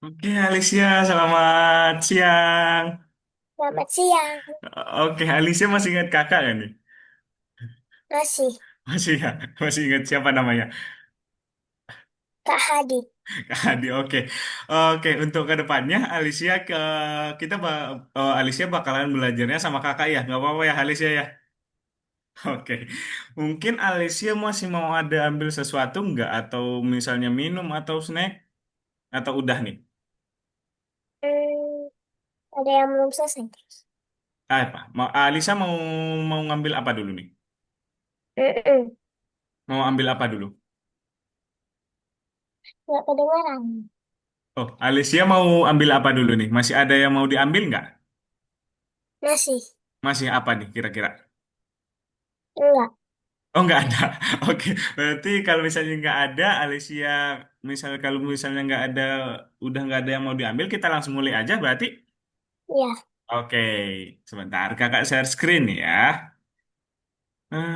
Oke, Alicia, selamat siang. Selamat siang. Oke, Alicia masih ingat kakak ya nih? Masih, Masih ya? Masih ingat siapa namanya? Kak Hadi. Kak Adi, oke. Oke, untuk ke depannya, Alicia bakalan belajarnya sama kakak ya? Nggak apa-apa ya, Alicia ya? Oke. Mungkin Alicia masih mau ada ambil sesuatu nggak? Atau misalnya minum atau snack? Atau udah nih? Hmm, ada yang belum selesai terus. Apa? Alicia mau ngambil apa dulu nih? Mm-mm. Mau ambil apa dulu? Nggak kedengaran. Oh, Alicia mau ambil apa dulu nih? Masih ada yang mau diambil nggak? Masih, Masih apa nih kira-kira? enggak. Oh, nggak ada. Oke, berarti kalau misalnya nggak ada, Alicia, kalau misalnya nggak ada, udah nggak ada yang mau diambil, kita langsung mulai aja berarti. Ya, Oke, sebentar, kakak share screen ya.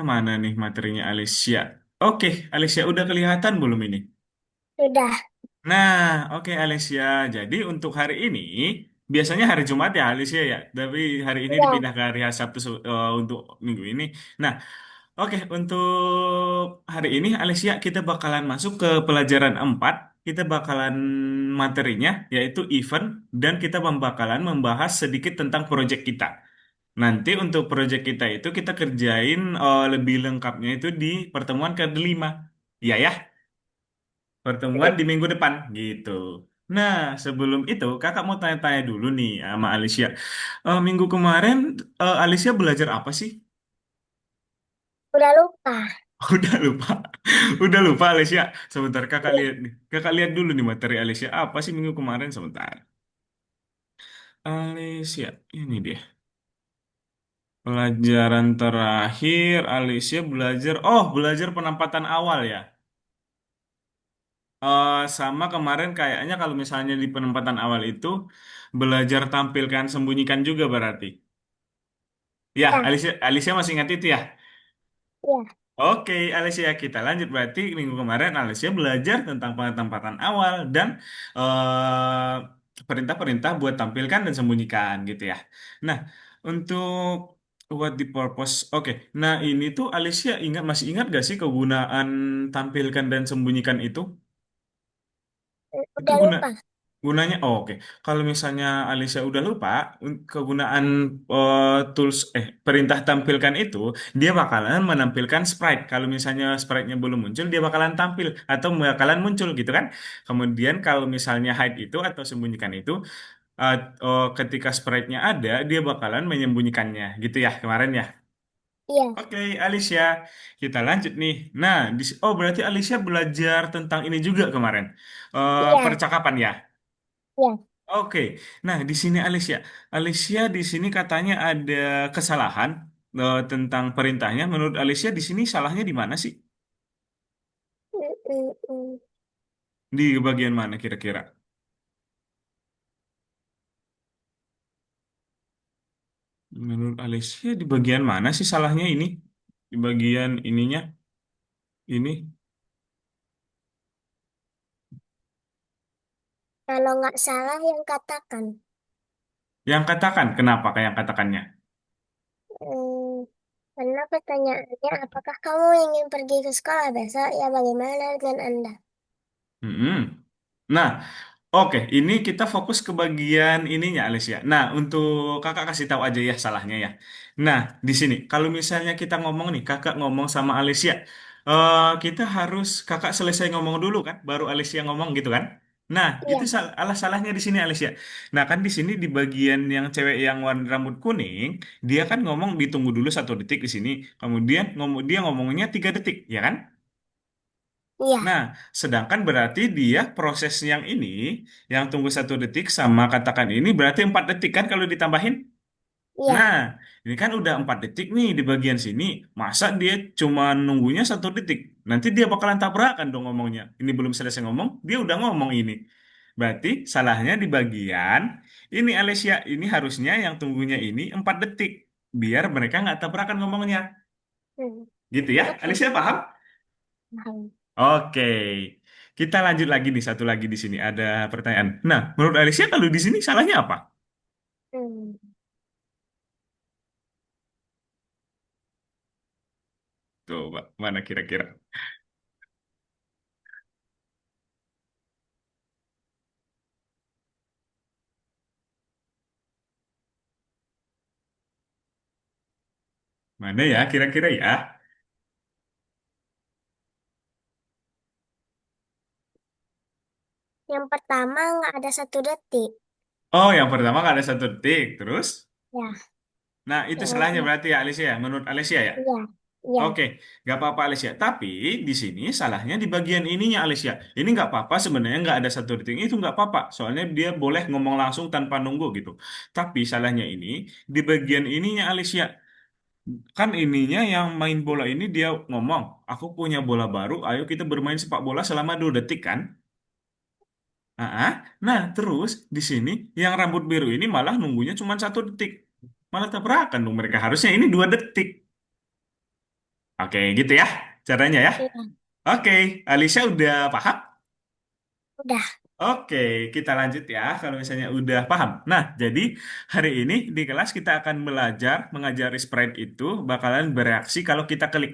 Mana nih materinya Alicia? Oke, Alicia udah kelihatan belum ini? sudah. Nah, oke Alicia. Jadi untuk hari ini, biasanya hari Jumat ya Alicia ya. Tapi hari ini Ya, dipindah ke hari Sabtu untuk minggu ini. Nah, oke untuk hari ini Alicia kita bakalan masuk ke pelajaran 4. Kita bakalan materinya yaitu event dan kita bakalan membahas sedikit tentang proyek kita. Nanti untuk proyek kita itu kita kerjain lebih lengkapnya itu di pertemuan ke-5. Iya ya? Pertemuan mm, di minggu depan gitu. Nah, sebelum itu kakak mau tanya-tanya dulu nih sama Alicia. Minggu kemarin Alicia belajar apa sih? udah lupa. Udah lupa. Udah lupa Alicia. Sebentar kakak Ya, lihat nih. Kakak lihat dulu nih materi Alicia. Apa sih minggu kemarin sebentar. Alicia, ini dia. Pelajaran terakhir Alicia belajar. Oh, belajar penempatan awal ya. Sama kemarin kayaknya kalau misalnya di penempatan awal itu belajar tampilkan sembunyikan juga berarti. Ya, ya, Alicia masih ingat itu ya? ya. Oke, Alicia kita lanjut berarti minggu kemarin Alicia belajar tentang penempatan awal dan perintah-perintah buat tampilkan dan sembunyikan gitu ya. Nah, untuk what the purpose? Oke, nah ini tuh Alicia masih ingat gak sih kegunaan tampilkan dan sembunyikan itu? Itu Udah lupa. gunanya, oh, oke. Kalau misalnya Alicia udah lupa, kegunaan perintah tampilkan itu, dia bakalan menampilkan sprite. Kalau misalnya sprite-nya belum muncul, dia bakalan tampil atau bakalan muncul gitu kan. Kemudian kalau misalnya hide itu atau sembunyikan itu, ketika sprite-nya ada, dia bakalan menyembunyikannya gitu ya kemarin ya. Iya, Oke, Alicia, kita lanjut nih. Nah, oh berarti Alicia belajar tentang ini juga kemarin. iya, Percakapan ya. iya, Oke, nah di sini Alicia di sini katanya ada kesalahan tentang perintahnya. Menurut Alicia di sini salahnya di mana sih? mm. Di bagian mana kira-kira? Menurut Alicia di bagian mana sih salahnya ini? Di bagian ininya, ini. Kalau nggak salah yang katakan. Yang katakan, kenapa kayak yang katakannya? Hmm, karena pertanyaannya, apakah kamu ingin pergi ke sekolah besok? Ya, bagaimana dengan Anda? Mm-mm. Nah, oke, ini kita fokus ke bagian ininya, Alicia. Nah, untuk kakak kasih tahu aja ya salahnya ya. Nah, di sini, kalau misalnya kita ngomong nih, kakak ngomong sama Alicia, kita harus kakak selesai ngomong dulu kan, baru Alicia ngomong gitu kan? Nah, itu Iya, salahnya di sini Alicia. Nah, kan di sini di bagian yang cewek yang warna rambut kuning, dia kan ngomong ditunggu dulu 1 detik di sini, kemudian dia ngomongnya 3 detik, ya kan? iya, Nah, sedangkan berarti dia proses yang ini, yang tunggu 1 detik sama katakan ini berarti 4 detik kan kalau ditambahin? iya, Nah, ini kan udah 4 detik nih di bagian sini. Masa dia cuma nunggunya 1 detik? Nanti dia bakalan tabrakan dong ngomongnya. Ini belum selesai ngomong, dia udah ngomong ini. Berarti salahnya di bagian ini Alicia. Ini harusnya yang tunggunya ini 4 detik. Biar mereka nggak tabrakan ngomongnya. hmm, Gitu ya, oke, Alicia paham? paham. Oke. Kita lanjut lagi nih, satu lagi di sini ada pertanyaan. Nah, menurut Alicia kalau di sini salahnya apa? Hmm. Coba, mana kira-kira? Mana ya kira-kira ya? Yang pertama nggak ada 1 detik. Oh, yang pertama nggak ada satu detik. Terus? Ya, Nah, itu yang salahnya kedua, berarti ya Alicia, ya? Menurut Alicia ya? iya, iya, Oke, nggak apa-apa Alicia. Tapi di sini salahnya di bagian ininya Alicia. Ini nggak apa-apa sebenarnya nggak ada satu detik itu nggak apa-apa. Soalnya dia boleh ngomong langsung tanpa nunggu gitu. Tapi salahnya ini di bagian ininya Alicia. Kan ininya yang main bola ini dia ngomong, aku punya bola baru, ayo kita bermain sepak bola selama 2 detik kan? Ah, nah terus di sini yang rambut biru ini malah nunggunya cuma 1 detik. Malah tabrakan dong mereka. Harusnya ini 2 detik. Oke, gitu ya caranya ya. iya. Oke, Alicia udah paham? Udah, Oke, kita lanjut ya kalau misalnya udah paham. Nah, jadi hari ini di kelas kita akan belajar mengajari sprite itu bakalan bereaksi kalau kita klik.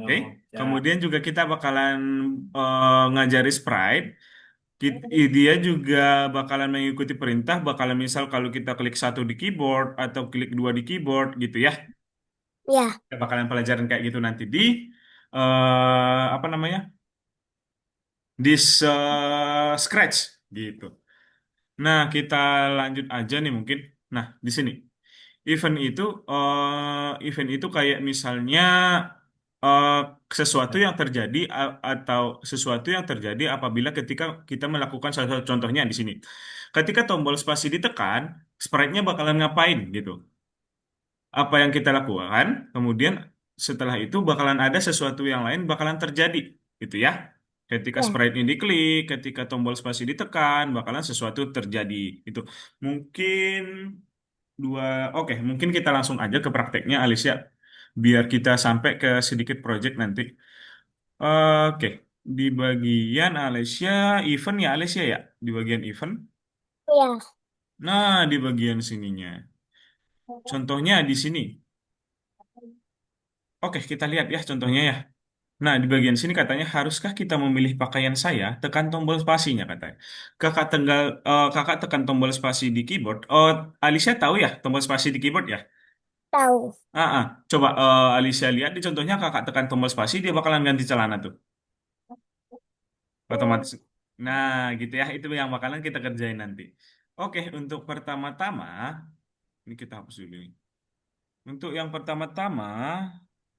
Oke, kemudian juga kita bakalan ngajari sprite. Dia juga bakalan mengikuti perintah, bakalan misal kalau kita klik satu di keyboard atau klik dua di keyboard gitu ya. ya, Kita bakalan pelajaran kayak gitu nanti di apa namanya? Di Scratch gitu. Nah, kita lanjut aja nih mungkin. Nah, di sini event itu event itu kayak misalnya eh, sesuatu yang terjadi atau sesuatu yang terjadi apabila ketika kita melakukan salah satu contohnya di sini. Ketika tombol spasi ditekan, sprite-nya bakalan ngapain gitu. Apa yang kita lakukan, kemudian setelah itu bakalan ada sesuatu yang lain bakalan terjadi gitu ya. Ketika ya, sprite ini diklik, ketika tombol spasi ditekan, bakalan sesuatu terjadi itu. Mungkin dua, oke, mungkin kita langsung aja ke prakteknya Alicia, biar kita sampai ke sedikit project nanti. Oke, di bagian Alicia, event ya Alicia ya, di bagian event. iya. Nah, di bagian sininya. Contohnya di sini. Oke, kita lihat ya contohnya ya. Nah, di bagian sini katanya, haruskah kita memilih pakaian saya? Tekan tombol spasinya katanya. Kakak tekan tombol spasi di keyboard. Oh, Alicia tahu ya tombol spasi di keyboard ya? Tahu. Coba Alicia lihat di contohnya kakak tekan tombol spasi dia bakalan ganti celana tuh, Hmm, otomatis. Nah, gitu ya. Itu yang bakalan kita kerjain nanti. Oke, untuk pertama-tama ini kita hapus dulu nih. Untuk yang pertama-tama,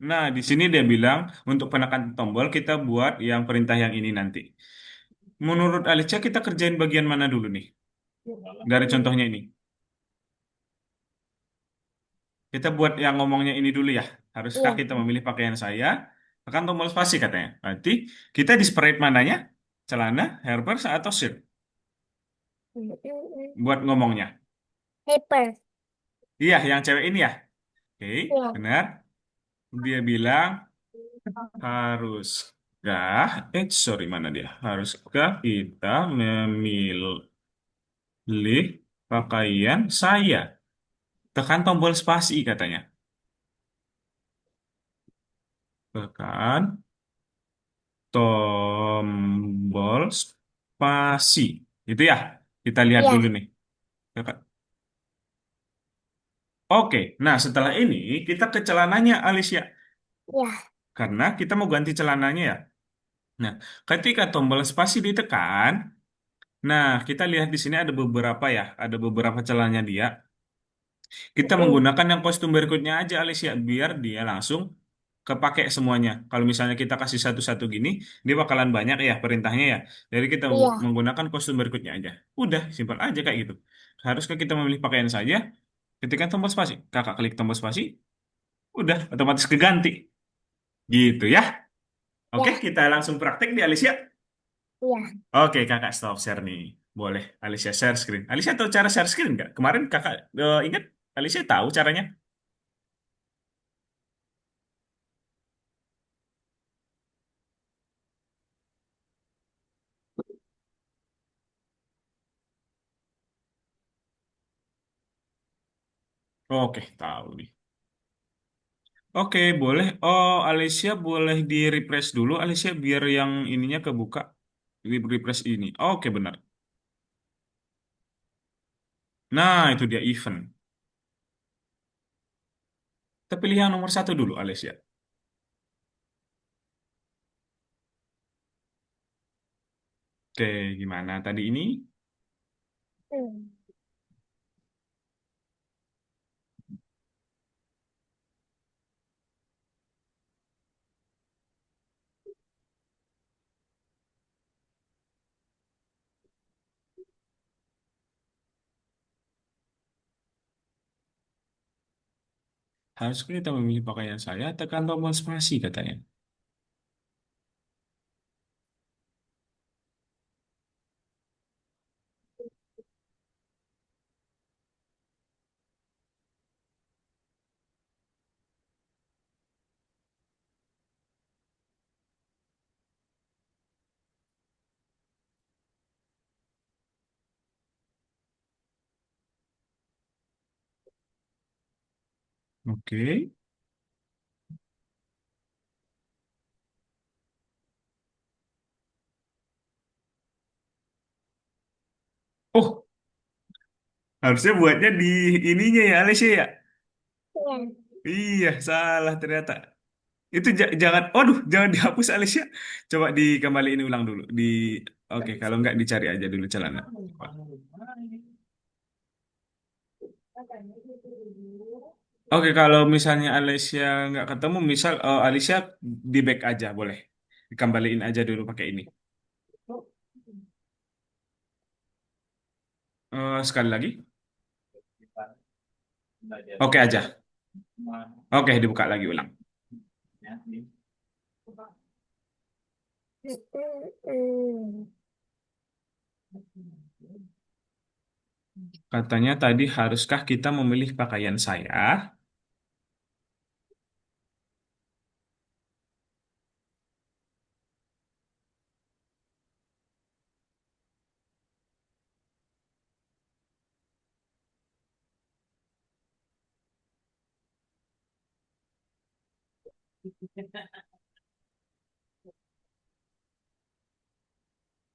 nah di sini dia bilang untuk penekan tombol kita buat yang perintah yang ini nanti. Menurut Alicia kita kerjain bagian mana dulu nih? Dari contohnya ini. Kita buat yang ngomongnya ini dulu ya. Haruskah iya. kita memilih pakaian saya? Tekan tombol spasi katanya. Berarti kita di sprite mananya? Celana, hairpurse, atau shirt? Buat ngomongnya. Paper. Iya, yang cewek ini ya. Oke, Iya. benar. Dia bilang sorry mana dia? Haruskah kita memilih pakaian saya? Tekan tombol spasi katanya. Tekan tombol spasi. Itu ya. Kita lihat dulu Iya. nih. Tekan. Oke, nah setelah ini kita ke celananya Alicia. Iya. Karena kita mau ganti celananya ya. Nah, ketika tombol spasi ditekan, nah kita lihat di sini ada beberapa ya. Ada beberapa celananya dia. Kita Mm-mm. menggunakan yang kostum berikutnya aja Alicia. Biar dia langsung kepake semuanya. Kalau misalnya kita kasih satu-satu gini, dia bakalan banyak ya perintahnya ya. Jadi kita Iya. menggunakan kostum berikutnya aja. Udah, simpel aja kayak gitu. Haruskah kita memilih pakaian saja? Ketika tombol spasi, kakak klik tombol spasi, udah otomatis keganti. Gitu ya. Oke, Iya. kita langsung praktek di Alicia. Iya. Oke, kakak stop share nih. Boleh, Alicia share screen. Alicia tahu cara share screen nggak? Kemarin kakak ingat, Alicia tahu caranya. Oke, tahu nih. Oke, boleh. Oh, Alicia boleh di refresh dulu, Alicia, biar yang ininya kebuka. Di refresh ini. Oke, benar. Nah, itu dia event. Kita pilih yang nomor satu dulu, Alicia. Oke, gimana tadi ini? Hmm. Harus kita memilih pakaian saya, tekan tombol spasi katanya. Oke. Oh, harusnya buatnya di ininya ya, Alicia ya? Iya. Iya, salah ternyata. Itu jangan, waduh, jangan dihapus Alicia. Coba dikembaliin ulang dulu. Oke, kalau nggak dicari aja dulu celana. Coba. Oke, kalau misalnya Alicia nggak ketemu, misal Alicia di back aja boleh. Dikembaliin aja dulu pakai ini. Sekali lagi. Oke aja. Oke, dibuka lagi ulang. Hmm. Katanya tadi haruskah kita memilih pakaian saya?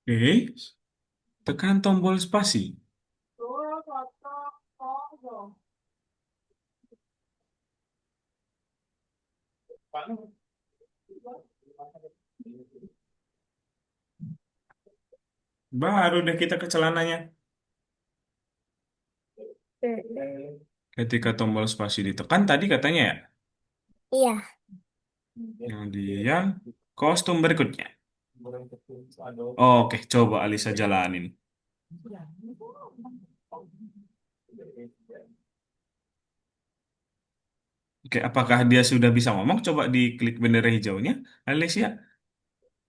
Oke, tekan tombol spasi. Baru deh kita ke celananya. Hmm. Ketika tombol spasi ditekan tadi katanya ya, Iya. kemudian kostum berikutnya. Oke, coba Alisa jalanin. Oke, apakah dia sudah bisa ngomong? Coba diklik bendera hijaunya. Alicia,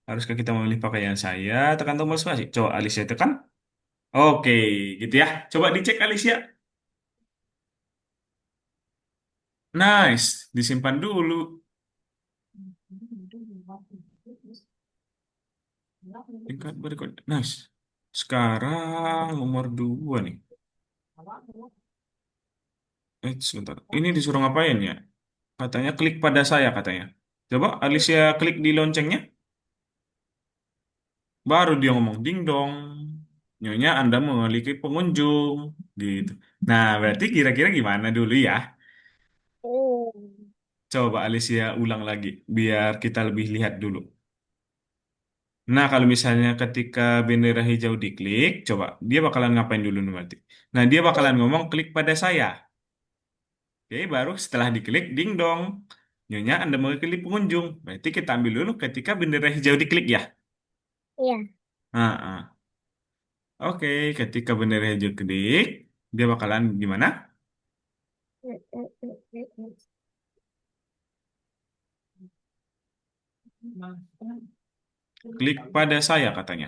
haruskah kita memilih pakaian saya? Tekan tombol spasi. Coba Alicia tekan. Oke, gitu ya. Coba dicek Alicia. Nice, disimpan dulu. Tingkat berikut. Nice. Sekarang nomor dua nih. Sebentar. Ini disuruh ngapain ya? Katanya klik pada saya katanya. Coba Alicia klik di loncengnya. Baru dia ngomong ding dong. Nyonya Anda memiliki pengunjung. Gitu. Nah, berarti kira-kira gimana dulu ya? Hmm. Coba Alicia ulang lagi. Biar kita lebih lihat dulu. Nah, kalau misalnya ketika bendera hijau diklik, coba dia bakalan ngapain dulu nih berarti? Nah, dia bakalan Iya. ngomong klik pada saya. Oke, baru setelah diklik, ding dong. Nyonya, Anda mewakili pengunjung. Berarti kita ambil dulu ketika bendera hijau diklik ya. Iya. Nah, oke, ketika bendera hijau klik, dia bakalan gimana? Hmm. Klik pada saya katanya.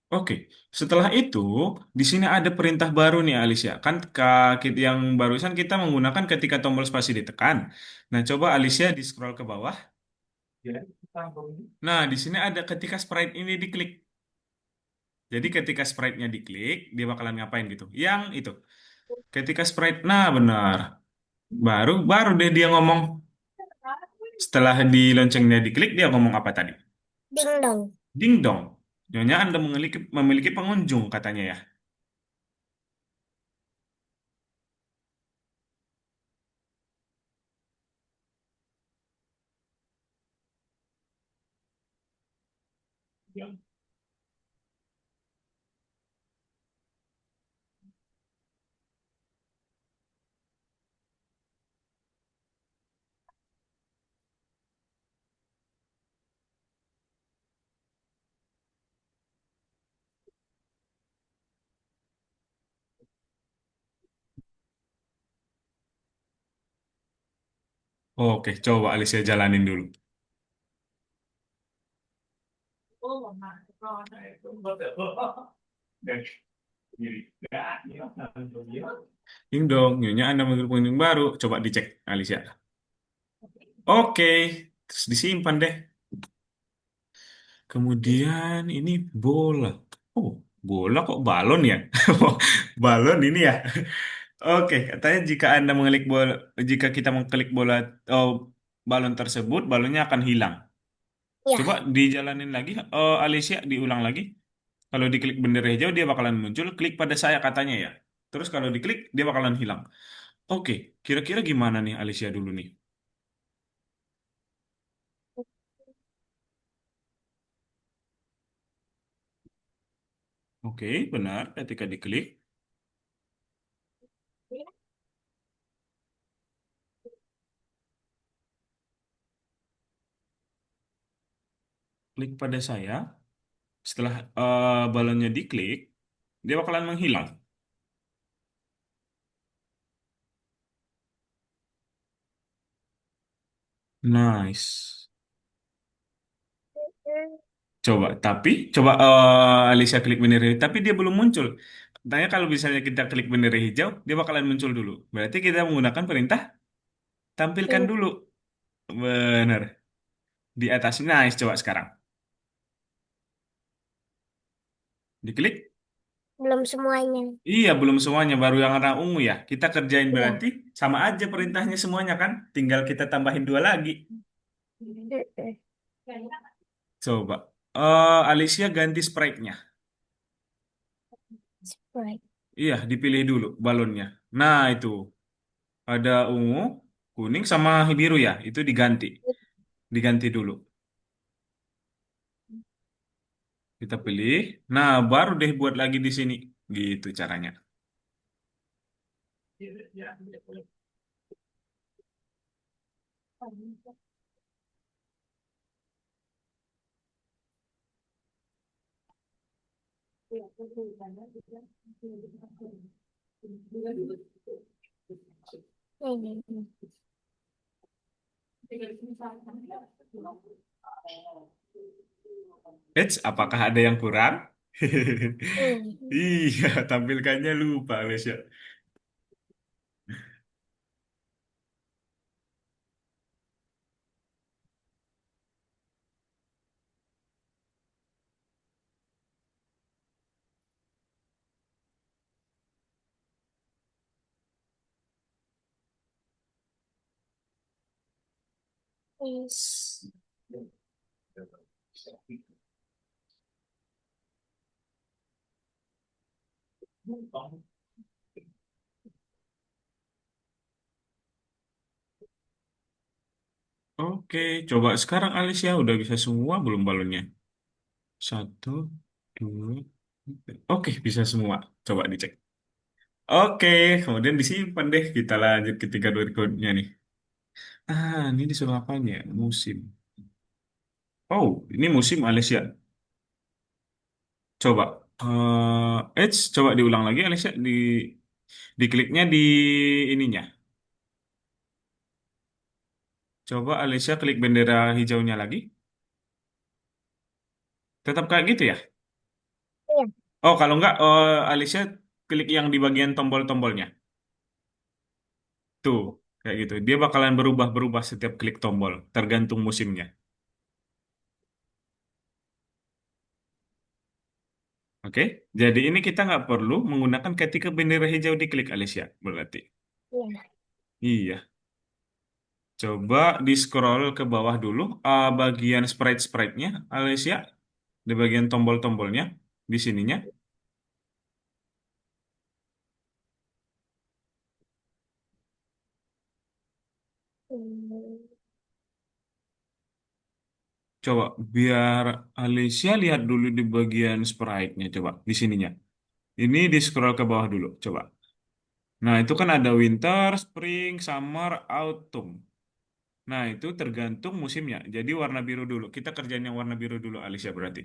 Oke, setelah itu di sini ada perintah baru nih Alicia. Kan yang barusan kita menggunakan ketika tombol spasi ditekan. Nah, coba Alicia di scroll ke bawah. Nah, di sini ada ketika sprite ini diklik. Jadi ketika sprite-nya diklik, dia bakalan ngapain gitu. Yang itu. Ketika sprite, nah benar. Baru baru deh dia ngomong. Setelah di loncengnya diklik, dia ngomong apa tadi? Ding dong. Ding dong. Nyonya Anda memiliki pengunjung katanya ya. Oke, coba Alicia jalanin dulu. Ding dong, nyonya Anda memiliki pengunjung baru. Coba dicek, Alicia. Oke, terus disimpan deh. Kemudian ini bola. Oh, bola kok balon ya? Balon ini ya. Oke, katanya jika Anda mengklik bola, jika kita mengklik bola, oh, balon tersebut, balonnya akan hilang. Coba Ya, dijalanin lagi, Alicia, diulang lagi. Kalau diklik bendera hijau, dia bakalan muncul. Klik pada saya katanya ya. Terus kalau diklik, dia bakalan hilang. Oke, kira-kira gimana nih Alicia dulu nih? Oke, benar. Ketika diklik, klik pada saya. Setelah balonnya diklik, dia bakalan menghilang. Nice. Coba, tapi coba Alicia klik bendera hijau, tapi dia belum muncul. Katanya kalau misalnya kita klik bendera hijau, dia bakalan muncul dulu. Berarti kita menggunakan perintah tampilkan hmm, dulu. Benar. Di atas. Nice, coba sekarang. Diklik. belum semuanya. Iya, belum semuanya, baru yang warna ungu ya. Kita kerjain Ya. berarti sama aja perintahnya semuanya kan. Tinggal kita tambahin dua lagi. Mm-mm. Coba. Alicia ganti sprite-nya. Sprite. Iya, dipilih dulu balonnya. Nah, itu. Ada ungu, kuning, sama biru ya. Itu diganti. Diganti dulu. Kita pilih. Nah, baru deh buat lagi di sini. Gitu caranya. Ini. Eits, apakah ada yang kurang? Hmm. Iya, tampilkannya lupa, Alicia. Is. Oke, coba sekarang Alicia udah bisa semua belum balonnya? Satu, dua, tiga. Oke, bisa semua. Coba dicek. Oke, kemudian disimpan deh. Kita lanjut ke tiga berikutnya nih. Ini disuruh apanya? Musim. Oh, ini musim Alicia. Coba. Coba diulang lagi Alicia. Dikliknya di ininya. Coba Alicia klik bendera hijaunya lagi. Tetap kayak gitu ya? Iya. Oh, kalau enggak, Alicia klik yang di bagian tombol-tombolnya. Tuh, kayak gitu. Dia bakalan berubah-berubah setiap klik tombol, tergantung musimnya. Oke, jadi ini kita nggak perlu menggunakan ketika bendera hijau diklik, Alicia, berarti. Iya. Iya, coba di scroll ke bawah dulu, bagian sprite-sprite-nya, Alicia, di bagian tombol-tombolnya, di sininya. Hmm, Coba biar Alicia lihat dulu di bagian sprite-nya, coba di sininya. Ini di scroll ke bawah dulu, coba. Nah, itu kan ada winter, spring, summer, autumn. Nah, itu tergantung musimnya. Jadi warna biru dulu. Kita kerjain yang warna biru dulu, Alicia, berarti.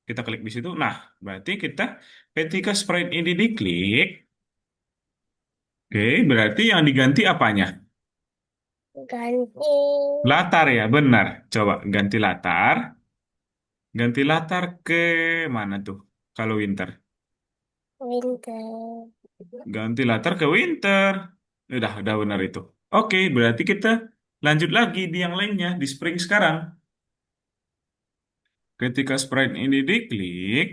Kita klik di situ. Nah, berarti kita ketika sprite ini diklik, oke, berarti yang diganti apanya? ganti Latar ya, benar. Coba ganti latar. Ganti latar ke mana tuh? Kalau winter. winter. Ganti latar ke winter. Udah benar itu. Oke, berarti kita lanjut lagi di yang lainnya, di spring sekarang. Ketika sprite ini diklik,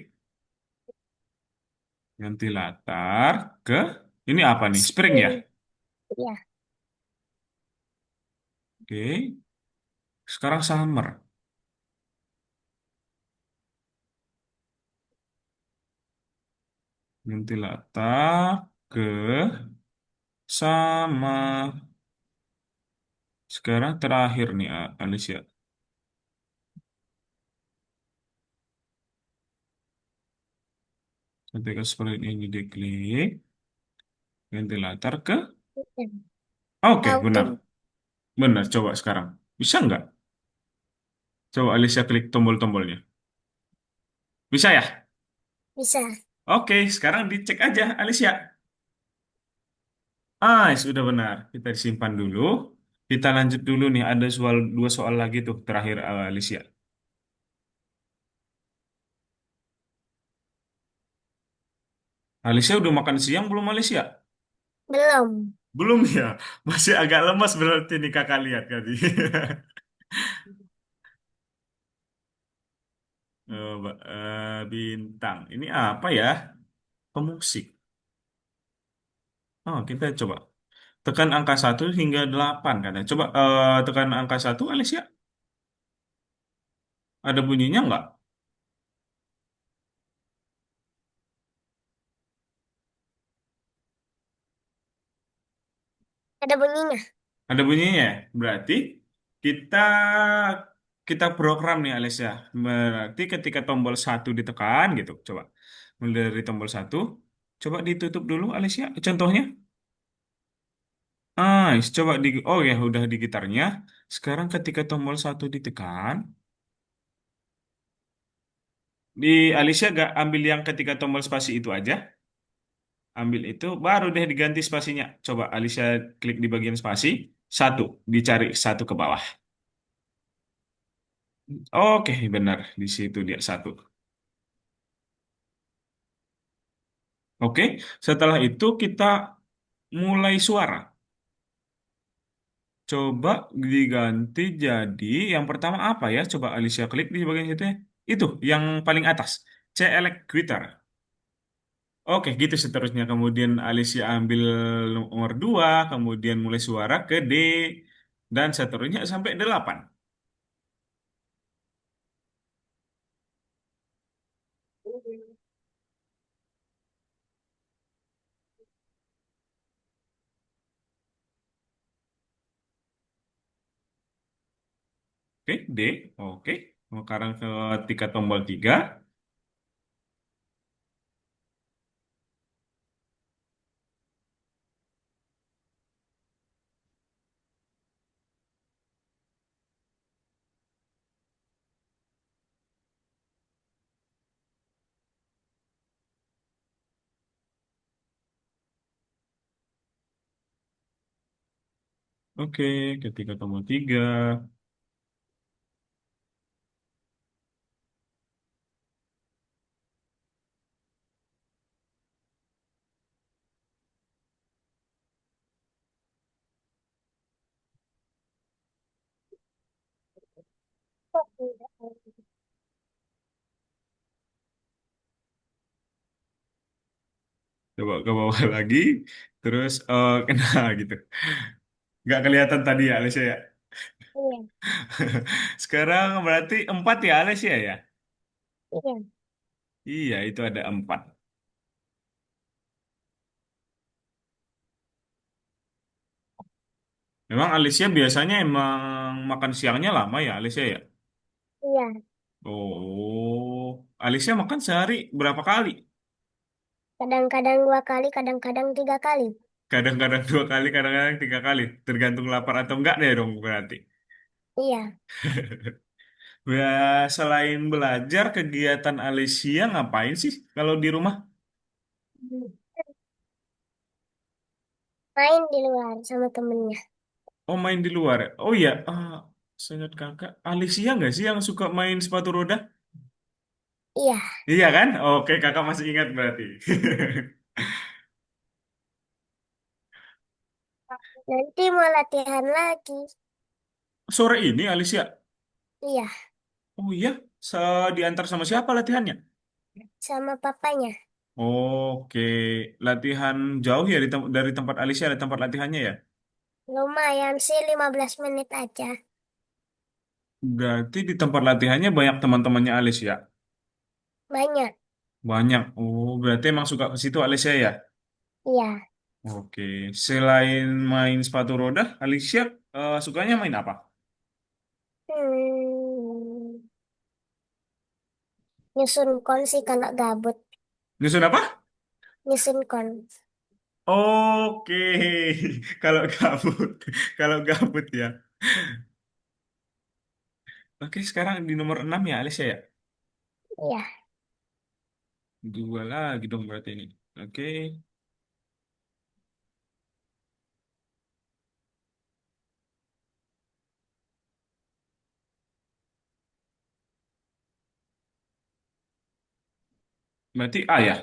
ganti latar ke, ini apa nih? Spring ya? Spring. Ya, Oke, sekarang summer. Ganti latar ke sama. Sekarang terakhir nih, Alicia. Ketika sprite ini diklik, ganti latar ke. Oke, benar. autumn. Benar, coba sekarang. Bisa nggak? Coba Alicia klik tombol-tombolnya. Bisa ya? Bisa. Oke, sekarang dicek aja, Alicia. Sudah benar. Kita simpan dulu. Kita lanjut dulu nih. Ada dua soal lagi tuh terakhir, Alicia. Alicia udah makan siang belum, Alicia? Belum. Belum ya? Masih agak lemas berarti nih kakak lihat tadi. Bintang. Ini apa ya? Pemusik. Oh, kita coba. Tekan angka 1 hingga 8 kan ya. Coba tekan angka 1, Alicia. Ada bunyinya nggak? Ada bunyinya. Ada bunyinya ya? Berarti kita kita program nih, Alicia. Berarti ketika tombol 1 ditekan gitu. Coba. Mulai dari tombol 1. Coba ditutup dulu, Alicia. Contohnya. Coba di. Oh ya, udah di gitarnya. Sekarang ketika tombol 1 ditekan. Di Alicia gak ambil yang ketika tombol spasi itu aja. Ambil itu, baru deh diganti spasinya. Coba Alicia klik di bagian spasi. Satu, dicari satu ke bawah. Oke, benar. Di situ dia satu. Oke, setelah itu kita mulai suara. Coba diganti jadi yang pertama apa ya? Coba Alicia klik di bagian situ ya. Itu, yang paling atas. C-Elect Guitar. Oke, gitu seterusnya. Kemudian Alicia ambil nomor 2, kemudian mulai suara ke D, dan seterusnya sampai 8. Oke, D. Oke. Sekarang ketika tombol 3. Oke, ketika tombol 3. Kok tidak? Coba ke bawah lagi, terus kena gitu. Nggak kelihatan tadi ya Alicia ya. Iya, Sekarang berarti 4 ya Alicia ya. iya, Iya, itu ada 4. Memang Alicia biasanya emang makan siangnya lama ya Alicia ya. iya. Oh, Alicia makan sehari berapa kali? Kadang-kadang 2 kali, kadang-kadang 3 kali. Kadang-kadang 2 kali, kadang-kadang 3 kali. Tergantung lapar atau enggak deh dong berarti. Iya. Ya, selain belajar, kegiatan Alicia ngapain sih kalau di rumah? Hmm. Main di luar sama temennya. Oh, main di luar. Oh iya, seingat kakak, Alicia nggak sih yang suka main sepatu roda? Iya, Iya kan? Oke, kakak masih ingat berarti. nanti mau latihan lagi. Sore ini Alicia. Iya, Oh iya, diantar sama siapa latihannya? sama papanya. Oke, latihan jauh ya dari tempat Alicia ada tempat latihannya ya? Lumayan sih 15 menit aja. Berarti di tempat latihannya banyak teman-temannya Alicia. Banyak. Banyak. Oh, berarti emang suka ke situ Alicia ya? Iya. Oke, selain main sepatu roda, Alicia sukanya main apa? Hmm, nyusun kon sih kalau gabut. Nyusun apa? Nyusun kon. Oke, kalau gabut, kalau gabut ya. Oke, sekarang di nomor 6 ya Alicia ya? Iya. Dua lagi dong berarti ini. Oke, berarti A ya?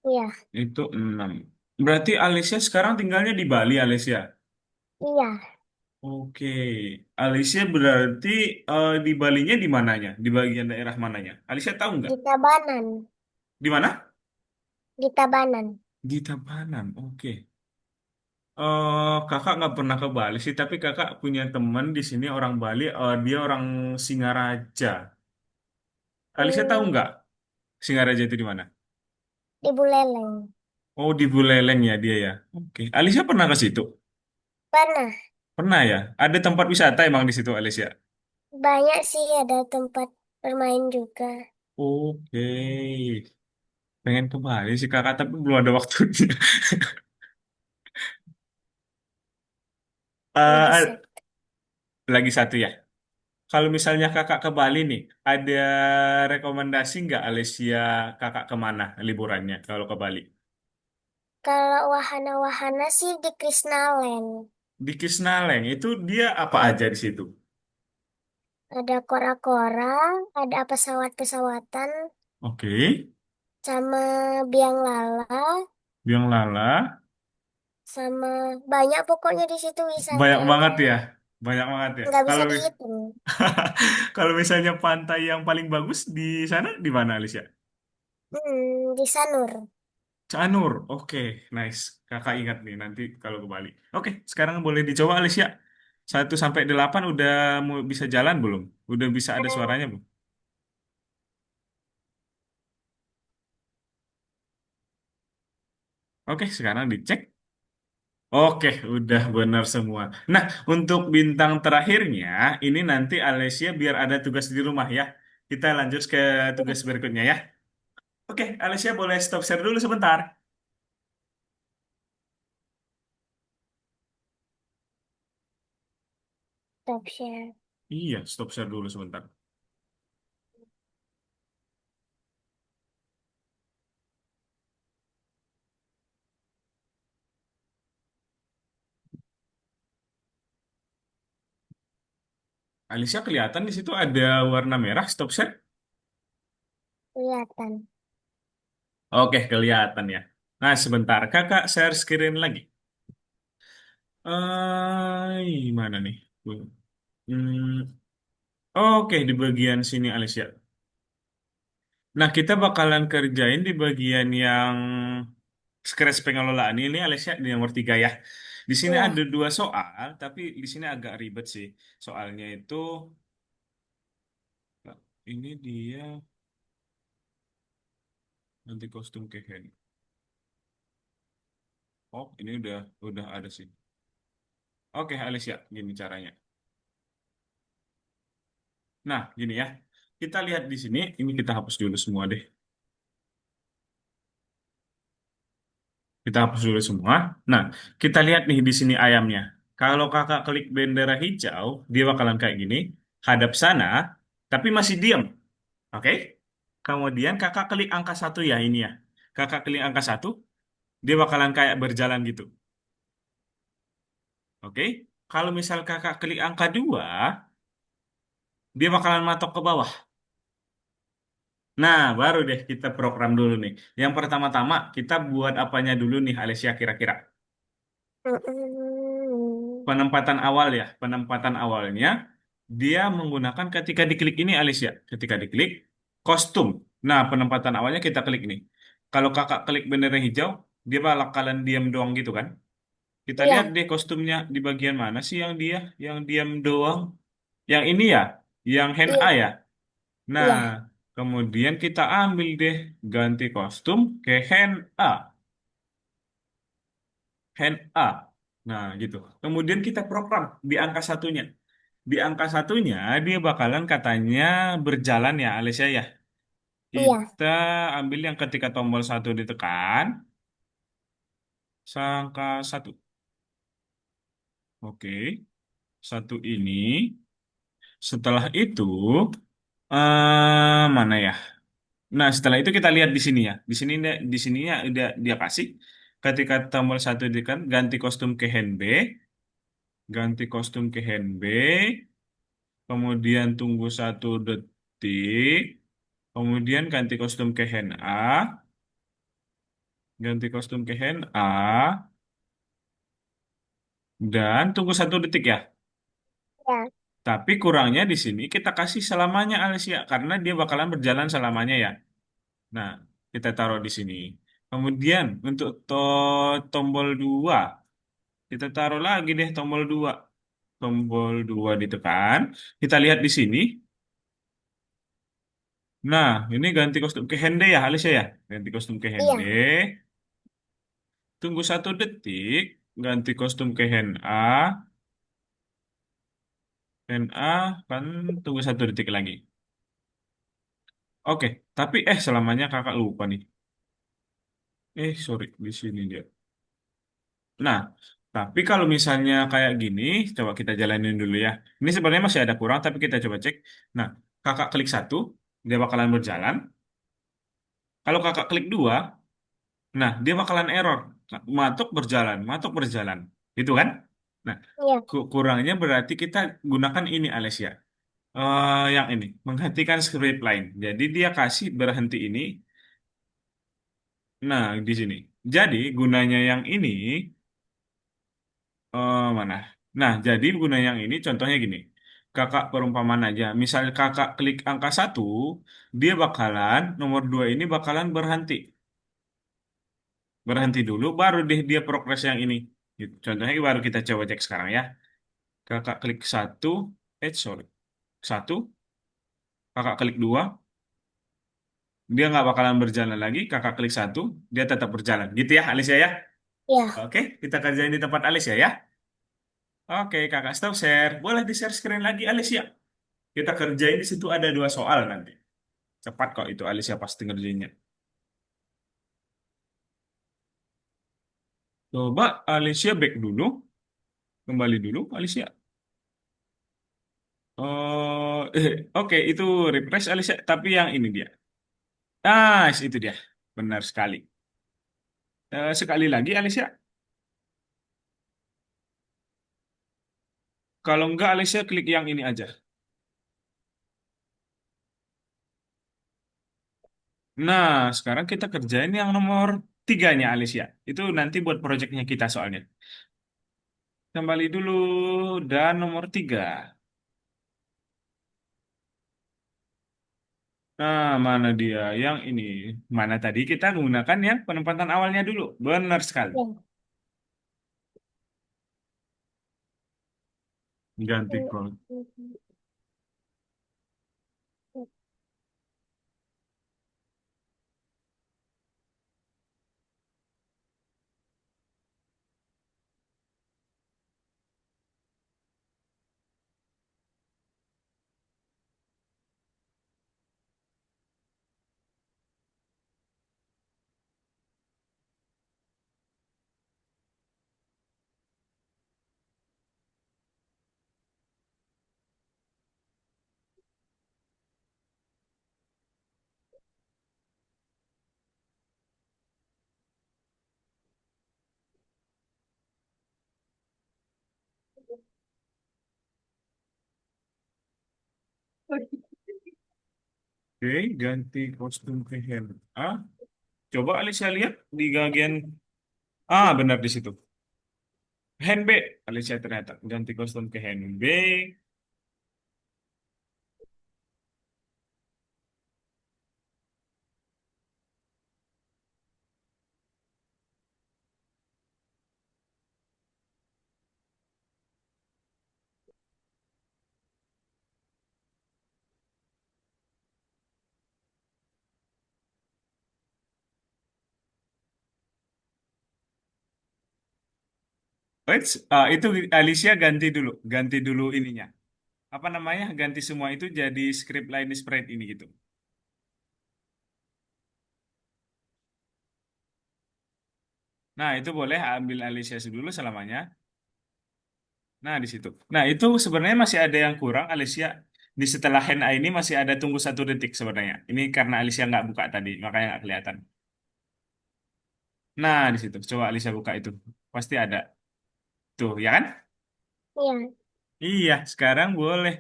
Iya. Itu 6. Berarti Alicia sekarang tinggalnya di Bali, Alicia? Iya. Oke, Alicia berarti di Balinya di mananya? Di bagian daerah mananya? Alicia tahu nggak? Di Tabanan. Di mana? Di Tabanan. Di Tabanan, oke. Kakak nggak pernah ke Bali sih, tapi kakak punya teman di sini orang Bali, dia orang Singaraja. Alicia tahu Hmm, nggak Singaraja itu di mana? di Buleleng. Oh, di Buleleng ya dia ya. Oke, Alicia pernah ke situ? Pernah. Pernah ya? Ada tempat wisata emang di situ, Alicia? Banyak sih ada tempat bermain juga. Oke, pengen ke Bali sih kakak, tapi belum ada waktunya. Lagi Eh, set. lagi satu ya. Kalau misalnya kakak ke Bali nih, ada rekomendasi nggak Alicia kakak kemana liburannya kalau ke Bali? Kalau wahana-wahana sih di Krisnaland. Di Kisnaleng itu dia apa aja di situ? Ada kora-kora, ada pesawat-pesawatan, Oke, sama biang lala, Biang Lala, sama banyak pokoknya di situ banyak wisatanya. banget ya, banyak banget ya. Nggak bisa Kalau dihitung. kalau misalnya pantai yang paling bagus di sana di mana Alicia? Di Sanur. Cianur, oke, nice. Kakak ingat nih nanti kalau ke Bali. Oke, sekarang boleh dicoba Alicia. 1 sampai 8 udah mau bisa jalan belum? Udah bisa ada Eh, suaranya belum? Oke, sekarang dicek. Oke, udah benar semua. Nah, untuk bintang terakhirnya, ini nanti Alicia biar ada tugas di rumah ya. Kita lanjut ke tugas ya, berikutnya ya. Oke, Alicia boleh stop share dulu sebentar. top share. Iya, stop share dulu sebentar. Alicia kelihatan di situ ada warna merah stop share. Kelihatan. Oke, kelihatan ya. Nah, sebentar. Kakak share screen lagi. Gimana nih? Hmm, oke, di bagian sini Alicia. Nah, kita bakalan kerjain di bagian yang Scratch pengelolaan ini Alessia di nomor 3 ya. Di sini Iya. ada dua soal, tapi di sini agak ribet sih. Soalnya itu ini dia nanti kostum kehen. Oh, ini udah ada sih. Oke, Alessia, gini caranya. Nah, gini ya. Kita lihat di sini, ini kita hapus dulu semua deh. Kita hapus dulu semua. Nah, kita lihat nih di sini ayamnya. Kalau kakak klik bendera hijau, dia bakalan kayak gini, hadap sana, tapi masih diam. Oke? Kemudian kakak klik angka satu ya ini ya. Kakak klik angka satu, dia bakalan kayak berjalan gitu. Oke? Kalau misal kakak klik angka dua, dia bakalan matok ke bawah. Nah, baru deh kita program dulu nih. Yang pertama-tama, kita buat apanya dulu nih, Alessia kira-kira? Mm-mm. Penempatan awal ya, penempatan awalnya dia menggunakan ketika diklik ini Alicia, ketika diklik kostum. Nah, penempatan awalnya kita klik nih. Kalau kakak klik bendera hijau, dia bakalan diam doang gitu kan? Kita lihat Iya, deh kostumnya di bagian mana sih yang diam doang. Yang ini ya, yang hand A iya, ya. Nah, iya, kemudian kita ambil deh ganti kostum ke hand A, hand A. Nah, gitu. Kemudian kita program di angka satunya. Di angka satunya dia bakalan katanya berjalan ya Alicia ya. iya, Kita ambil yang ketika tombol satu ditekan, angka satu. Oke, satu ini. Setelah itu, mana ya? Nah, setelah itu kita lihat di sini ya. Di sininya udah dia kasih. Ketika tombol satu ditekan, ganti kostum ke hand B, ganti kostum ke hand B, kemudian tunggu 1 detik, kemudian ganti kostum ke hand A, ganti kostum ke hand A, dan tunggu 1 detik ya. iya, Tapi kurangnya di sini kita kasih selamanya Alicia, karena dia bakalan berjalan selamanya ya. Nah, kita taruh di sini. Kemudian untuk tombol 2 kita taruh lagi deh tombol 2. Tombol 2 ditekan. Kita lihat di sini. Nah, ini ganti kostum ke Hende ya Alicia ya. Ganti kostum ke Hende. iya, Tunggu 1 detik. Ganti kostum ke Hen A. Hen A kan tunggu 1 detik lagi. Oke, tapi selamanya kakak lupa nih. Sorry, di sini dia. Nah, tapi kalau misalnya kayak gini, coba kita jalanin dulu ya. Ini sebenarnya masih ada kurang, tapi kita coba cek. Nah, kakak klik satu, dia bakalan berjalan. Kalau kakak klik dua, nah dia bakalan error. Nah, matuk berjalan, matuk berjalan. Gitu kan? Nah, iya, kurangnya berarti kita gunakan ini, Alessia. Yang ini, menghentikan script line. Jadi dia kasih berhenti ini. Nah, di sini. Jadi gunanya yang ini, mana? Nah, jadi guna yang ini contohnya gini. Kakak perumpamaan aja. Misal kakak klik angka satu, dia bakalan, nomor 2 ini bakalan berhenti. Berhenti dulu, baru deh dia progres yang ini. Gitu. Contohnya baru kita coba cek sekarang ya. Kakak klik satu, sorry. Satu, kakak klik dua, dia nggak bakalan berjalan lagi. Kakak klik satu, dia tetap berjalan. Gitu ya, Alicia ya. iya. Oke, kita kerjain di tempat Alicia ya. Oke, kakak stop share. Boleh di-share screen lagi, Alicia. Kita kerjain di situ ada 2 soal nanti. Cepat kok itu Alicia pasti ngerjainnya. Coba Alicia back dulu, kembali dulu Alicia. Oke itu refresh Alicia, tapi yang ini dia. Itu dia, benar sekali. Sekali lagi Alicia. Kalau enggak Alicia klik yang ini aja. Nah, sekarang kita kerjain yang nomor 3-nya Alicia. Itu nanti buat proyeknya kita soalnya. Kembali dulu dan nomor 3. Nah, mana dia? Yang ini. Mana tadi kita menggunakan yang penempatan awalnya dulu. Benar sekali. Ya. Ganti Hmm, code. hmm, hmm, hmm. Oke, ganti kostum ke Henry. Ah, coba Alicia lihat di bagian. Ah, benar di situ. Henbe. Alicia ternyata ganti kostum ke Henbe. Wait, itu Alicia ganti dulu. Ganti dulu ininya. Apa namanya? Ganti semua itu jadi script line spread ini gitu. Nah, itu boleh ambil Alicia dulu selamanya. Nah, di situ. Nah, itu sebenarnya masih ada yang kurang, Alicia. Di setelah hand eye ini masih ada tunggu 1 detik sebenarnya. Ini karena Alicia nggak buka tadi, makanya nggak kelihatan. Nah, di situ. Coba Alicia buka itu. Pasti ada. Tuh, ya kan? Iya. Iya, sekarang boleh.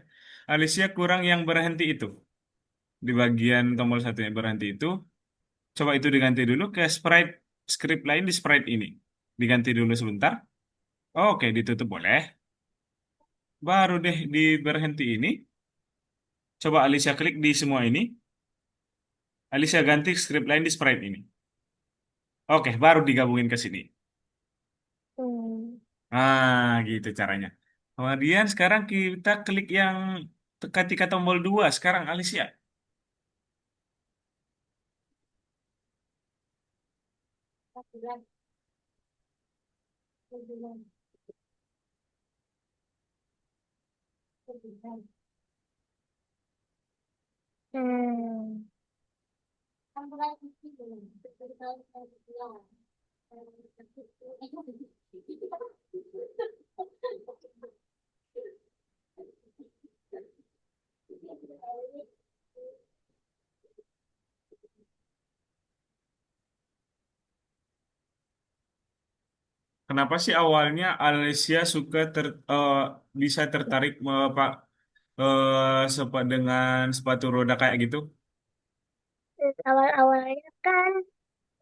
Alicia kurang yang berhenti itu. Di bagian tombol satunya berhenti itu. Coba itu diganti dulu ke sprite script lain di sprite ini. Diganti dulu sebentar. Oke, ditutup boleh. Baru deh di berhenti ini. Coba Alicia klik di semua ini. Alicia ganti script lain di sprite ini. Oke, baru digabungin ke sini. Hmm. Ah, gitu caranya. Kemudian sekarang kita klik yang ketika tombol 2. Sekarang Alicia. Hmm. Kenapa sih awalnya Alicia suka bisa tertarik Pak dengan sepatu roda kayak gitu? Awal-awalnya kan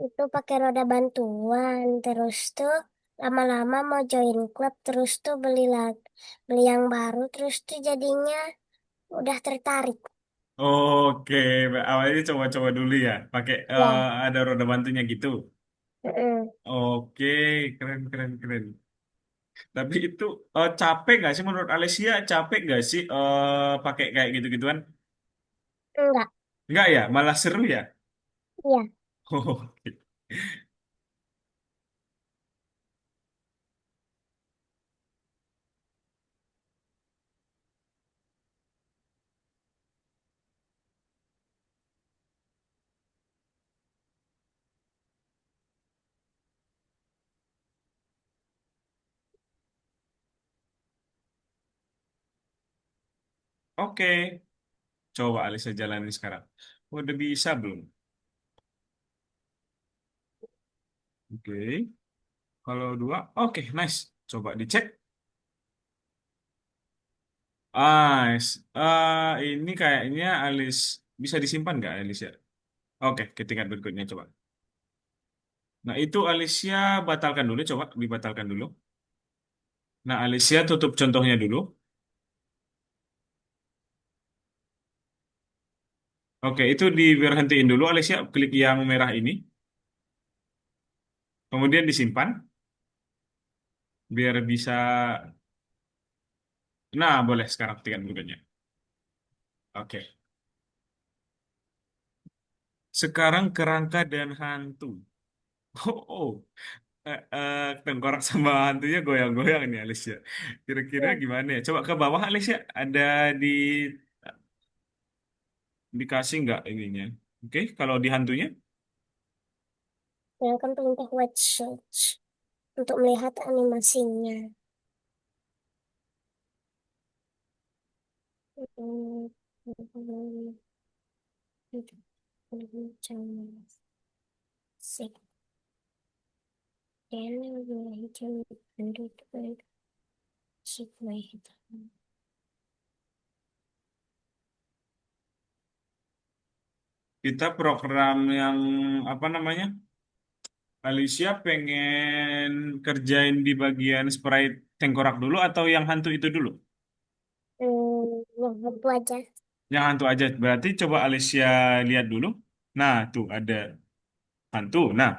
itu pakai roda bantuan, terus tuh lama-lama mau join klub, terus tuh beli yang baru, terus tuh jadinya udah tertarik. Oke, awalnya coba-coba dulu ya, pakai Ya. ada roda bantunya gitu. Mm-mm. Oke, keren keren keren. Tapi itu capek nggak sih menurut Alicia? Capek nggak sih pakai kayak gitu-gituan? Enggak. Nggak ya, malah seru ya. Iya. Oke, oke. Coba Alicia jalani sekarang. Udah bisa belum? Oke. Kalau dua, oke, nice. Coba dicek. Ini kayaknya Alis bisa disimpan nggak Alicia? Oke, ke tingkat berikutnya coba. Nah, itu Alicia batalkan dulu, coba dibatalkan dulu. Nah, Alicia tutup contohnya dulu. Oke, itu diberhentiin dulu Alicia, klik yang merah ini, kemudian disimpan, biar bisa, nah boleh sekarang ketikkan berikutnya. Oke, sekarang kerangka dan hantu. Oh, oh. Tengkorak sama hantunya goyang-goyang nih Alicia. Kira-kira Ya, gimana ya? Coba ke bawah Alicia, ada di dikasih nggak ininya? Oke, kalau di hantunya, silakan perintah watch search untuk melihat animasinya. Hmm, Sek- Dan hijau penduduk supaya hitam. kita program yang apa namanya? Alicia pengen kerjain di bagian sprite tengkorak dulu atau yang hantu itu dulu? Yang itu aja. Yang hantu aja. Berarti coba Alicia lihat dulu. Nah, tuh ada hantu. Nah,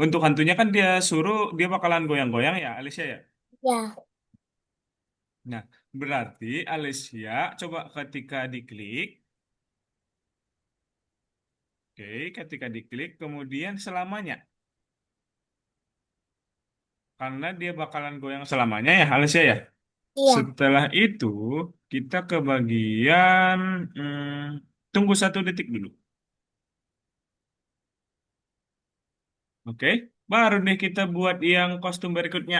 untuk hantunya kan dia suruh dia bakalan goyang-goyang ya, Alicia ya. Ya, Nah, berarti Alicia coba ketika diklik, oke, ketika diklik kemudian selamanya. Karena dia bakalan goyang selamanya ya, Alicia ya. iya, Setelah itu kita ke bagian tunggu 1 detik dulu. Oke, baru deh kita buat yang kostum berikutnya.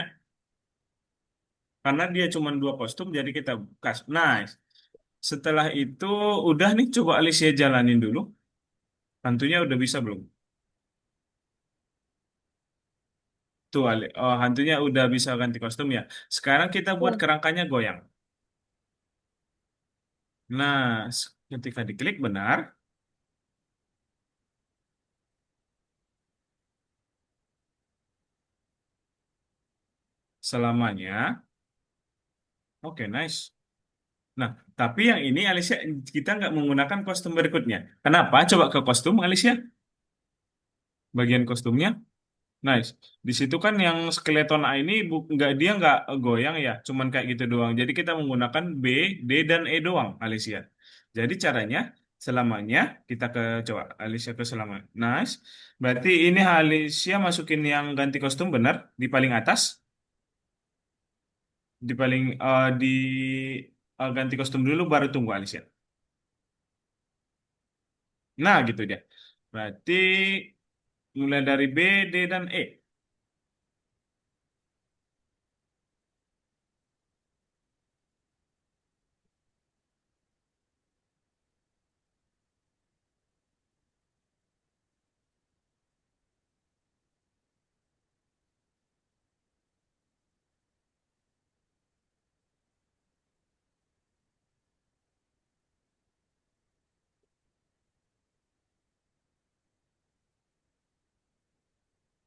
Karena dia cuma 2 kostum, jadi kita kas. Nice. Setelah itu udah nih coba Alicia jalanin dulu. Hantunya udah bisa belum? Tuh, oh, hantunya udah bisa ganti kostum ya. Sekarang kita buat iya, kerangkanya goyang. Nah, ketika diklik benar, selamanya. Oke, nice. Nah, tapi yang ini Alicia kita nggak menggunakan kostum berikutnya. Kenapa? Coba ke kostum Alicia. Bagian kostumnya. Nice. Di situ kan yang skeleton A ini nggak dia nggak goyang ya, cuman kayak gitu doang. Jadi kita menggunakan B, D dan E doang, Alicia. Jadi caranya selamanya kita ke coba Alicia ke selama. Nice. Berarti ini Alicia masukin yang ganti kostum benar di paling atas, di paling di ganti kostum dulu baru tunggu Alicia. Nah, gitu dia. Berarti mulai dari B, D dan E.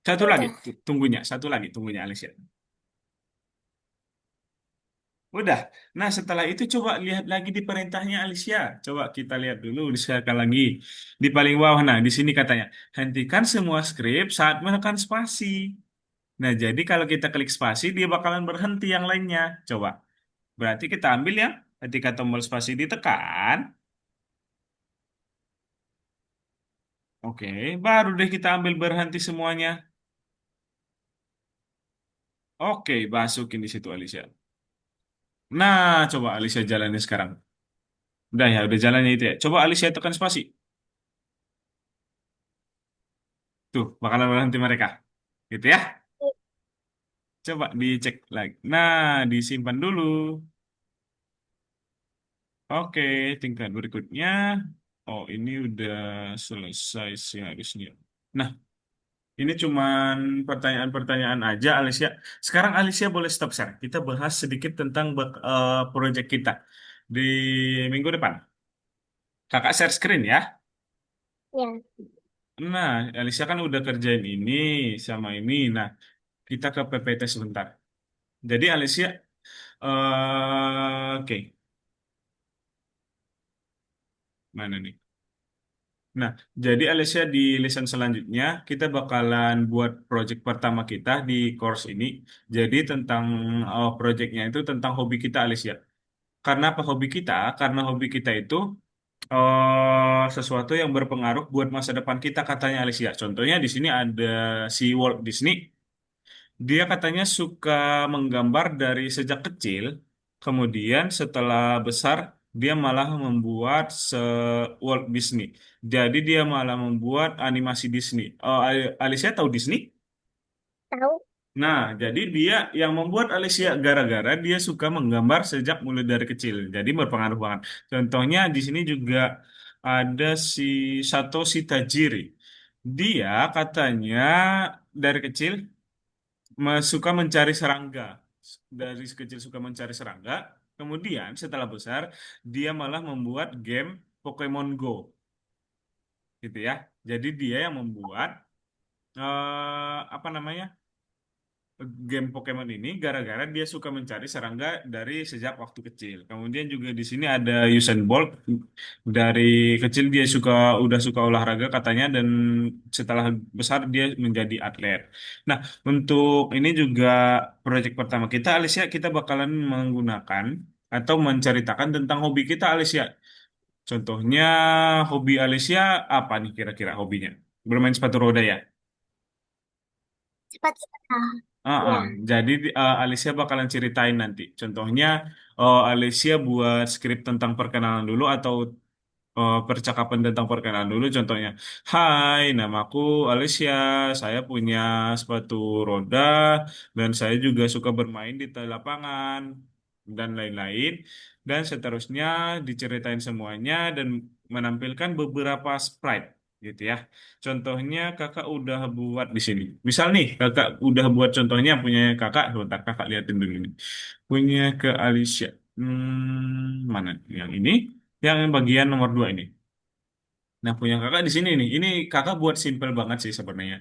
Satu lagi, udah. tunggunya, satu lagi, tunggunya Alicia. Udah. Nah, setelah itu coba lihat lagi di perintahnya Alicia. Coba kita lihat dulu, sekali lagi. Di paling bawah, nah, di sini katanya, hentikan semua skrip saat menekan spasi. Nah, jadi kalau kita klik spasi, dia bakalan berhenti yang lainnya. Coba. Berarti kita ambil ya, ketika tombol spasi ditekan, oke, baru deh kita ambil berhenti semuanya. Oke, masukin di situ Alicia. Nah, coba Alicia jalani sekarang. Udah ya, udah jalannya itu ya. Coba Alicia tekan spasi. Tuh, bakalan berhenti mereka. Gitu ya. Coba dicek lagi. Nah, disimpan dulu. Oke, tingkat berikutnya. Oh, ini udah selesai sih harusnya. Nah, ini cuman pertanyaan-pertanyaan aja, Alicia. Sekarang Alicia boleh stop share. Kita bahas sedikit tentang proyek kita di minggu depan. Kakak share screen ya. Ya, Nah, Alicia kan udah kerjain ini sama ini. Nah, kita ke PPT sebentar. Jadi Alicia, oke, mana nih? Nah, jadi Alicia di lesson selanjutnya kita bakalan buat project pertama kita di course ini. Jadi tentang projectnya itu tentang hobi kita Alicia. Karena apa hobi kita? Karena hobi kita itu sesuatu yang berpengaruh buat masa depan kita katanya Alicia. Contohnya di sini ada si Walt Disney. Dia katanya suka menggambar dari sejak kecil, kemudian setelah besar dia malah membuat Walt Disney. Jadi dia malah membuat animasi Disney. Oh, Alicia tahu Disney? Tahu? Nah, jadi dia yang membuat Alicia gara-gara dia suka menggambar sejak mulai dari kecil. Jadi berpengaruh banget. Contohnya di sini juga ada si Satoshi Tajiri. Dia katanya dari kecil suka mencari serangga. Dari kecil suka mencari serangga. Kemudian setelah besar dia malah membuat game Pokemon Go, gitu ya. Jadi dia yang membuat apa namanya game Pokemon ini gara-gara dia suka mencari serangga dari sejak waktu kecil. Kemudian juga di sini ada Usain Bolt. Dari kecil dia udah suka olahraga katanya dan setelah besar dia menjadi atlet. Nah, untuk ini juga proyek pertama kita Alicia kita bakalan menggunakan atau menceritakan tentang hobi kita Alicia. Contohnya hobi Alicia apa nih kira-kira hobinya? Bermain sepatu roda ya? Cepat kita. Ah, Ya. jadi Alicia bakalan ceritain nanti. Contohnya Alicia buat skrip tentang perkenalan dulu atau percakapan tentang perkenalan dulu. Contohnya, Hai, namaku Alicia. Saya punya sepatu roda dan saya juga suka bermain di lapangan dan lain-lain. Dan seterusnya diceritain semuanya dan menampilkan beberapa sprite gitu ya. Contohnya kakak udah buat di sini. Misal nih, kakak udah buat contohnya punya kakak. Sebentar, kakak liatin dulu ini. Punya ke Alicia. Mana? Yang ini? Yang bagian nomor 2 ini. Nah, punya kakak di sini nih. Ini kakak buat simple banget sih sebenarnya.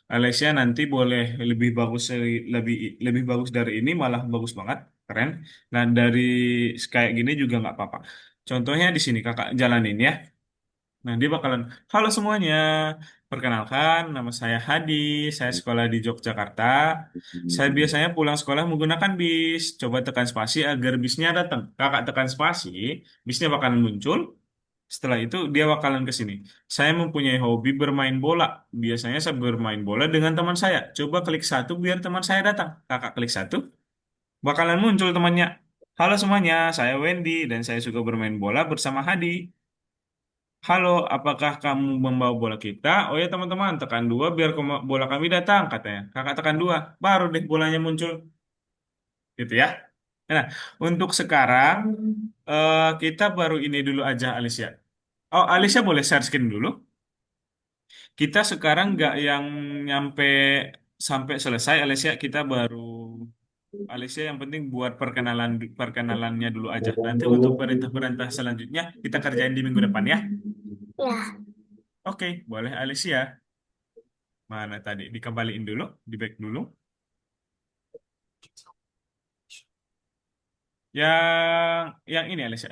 Alicia nanti boleh lebih bagus lebih lebih bagus dari ini malah bagus banget, keren. Nah, dari kayak gini juga nggak apa-apa. Contohnya di sini kakak jalanin ya. Nah, dia bakalan, halo semuanya, perkenalkan, nama saya Hadi, saya sekolah di Yogyakarta. Saya biasanya pulang sekolah menggunakan bis. Coba tekan spasi agar bisnya datang. Kakak tekan spasi, bisnya bakalan muncul. Setelah itu, dia bakalan ke sini. Saya mempunyai hobi bermain bola. Biasanya saya bermain bola dengan teman saya. Coba klik satu biar teman saya datang. Kakak klik satu, bakalan muncul temannya. Halo semuanya, saya Wendy dan saya suka bermain bola bersama Hadi. Halo, apakah kamu membawa bola kita? Oh ya teman-teman, tekan dua biar bola kami datang katanya. Kakak tekan dua, baru deh bolanya muncul, gitu ya. Nah, untuk sekarang kita baru ini dulu aja Alicia. Oh, Alicia boleh share screen dulu. Kita sekarang nggak yang nyampe sampai selesai Alicia, kita baru Alicia yang penting buat perkenalannya dulu aja. Nanti untuk perintah-perintah selanjutnya kita kerjain di minggu depan ya. Ya. Oke, boleh Alicia. Mana tadi? Dikembaliin dulu, di back dulu. Yang ini Alicia.